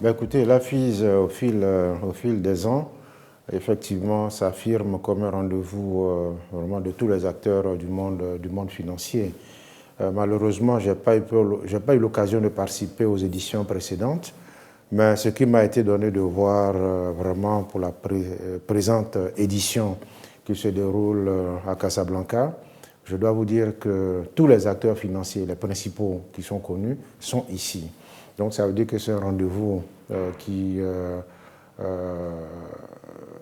Écoutez, la FISE, au fil des ans, effectivement, s'affirme comme un rendez-vous vraiment de tous les acteurs du monde financier. Malheureusement, je n'ai pas eu l'occasion de participer aux éditions précédentes, mais ce qui m'a été donné de voir vraiment pour la présente édition qui se déroule à Casablanca, je dois vous dire que tous les acteurs financiers, les principaux qui sont connus, sont ici. Donc ça veut dire que c'est un rendez-vous qui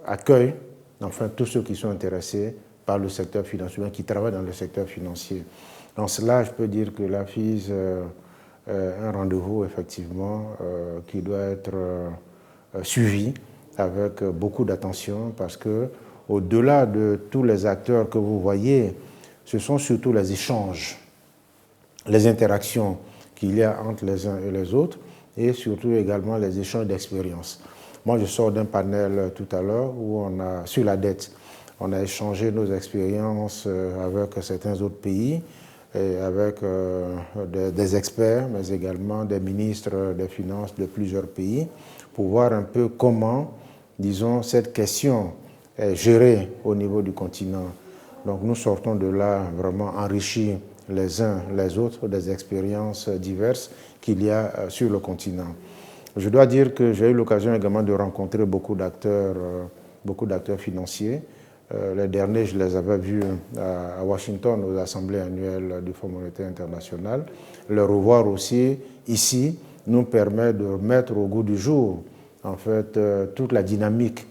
accueille enfin tous ceux qui sont intéressés par le secteur financier, qui travaillent dans le secteur financier. Dans cela, je peux dire que la FISE est un rendez-vous effectivement qui doit être suivi avec beaucoup d'attention parce que au-delà de tous les acteurs que vous voyez, ce sont surtout les échanges, les interactions qu'il y a entre les uns et les autres et surtout également les échanges d'expériences. Moi, je sors d'un panel tout à l'heure où sur la dette, on a échangé nos expériences avec certains autres pays, et avec des experts, mais également des ministres des Finances de plusieurs pays, pour voir un peu comment, disons, cette question est gérée au niveau du continent. Donc nous sortons de là vraiment enrichis les uns les autres des expériences diverses qu'il y a sur le continent. Je dois dire que j'ai eu l'occasion également de rencontrer beaucoup d'acteurs financiers. Les derniers, je les avais vus à Washington, aux assemblées annuelles du Fonds monétaire international. Le revoir aussi ici nous permet de mettre au goût du jour en fait, toute la dynamique,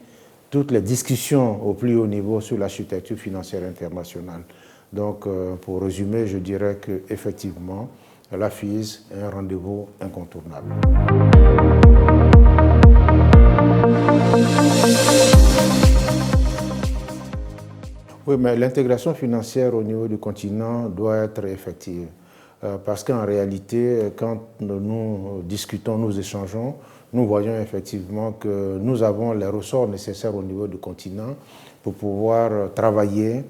toutes les discussions au plus haut niveau sur l'architecture financière internationale. Donc, pour résumer, je dirais qu'effectivement, la FISE est un rendez-vous incontournable. Oui, mais l'intégration financière au niveau du continent doit être effective. Parce qu'en réalité, quand nous discutons, nous échangeons, nous voyons effectivement que nous avons les ressorts nécessaires au niveau du continent pour pouvoir travailler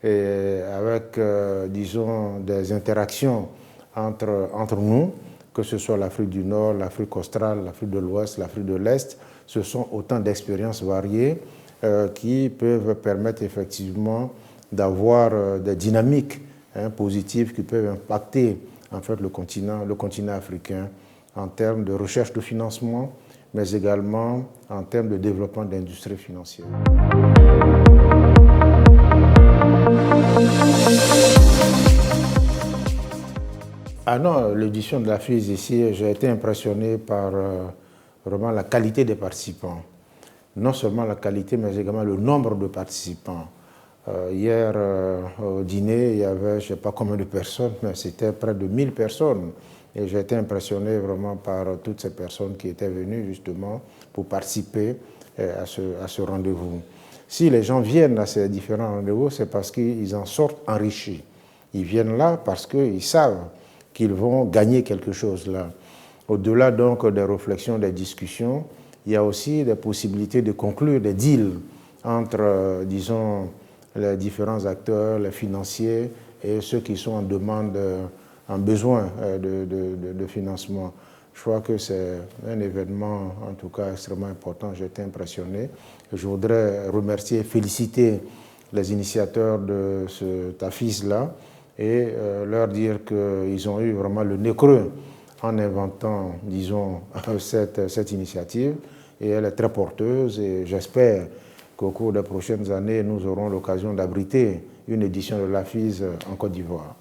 avec, disons, des interactions entre nous, que ce soit l'Afrique du Nord, l'Afrique australe, l'Afrique de l'Ouest, l'Afrique de l'Est. Ce sont autant d'expériences variées qui peuvent permettre effectivement d'avoir des dynamiques positives qui peuvent impacter en fait, le continent africain en termes de recherche de financement, mais également en termes de développement d'industrie financière. Ah non, l'édition de la FISE ici, j'ai été impressionné par vraiment la qualité des participants. Non seulement la qualité, mais également le nombre de participants. Hier, au dîner, il y avait, je ne sais pas combien de personnes, mais c'était près de 1000 personnes. Et j'ai été impressionné vraiment par toutes ces personnes qui étaient venues justement pour participer à ce rendez-vous. Si les gens viennent à ces différents rendez-vous, c'est parce qu'ils en sortent enrichis. Ils viennent là parce qu'ils savent qu'ils vont gagner quelque chose là. Au-delà donc des réflexions, des discussions, il y a aussi des possibilités de conclure des deals entre, disons, les différents acteurs, les financiers et ceux qui sont en demande, en besoin de financement. Je crois que c'est un événement, en tout cas, extrêmement important. J'ai été impressionné. Je voudrais remercier et féliciter les initiateurs de cet AFISE-là et leur dire qu'ils ont eu vraiment le nez creux en inventant, disons, cette initiative. Et elle est très porteuse et j'espère qu'au cours des prochaines années, nous aurons l'occasion d'abriter une édition de la FISE en Côte d'Ivoire.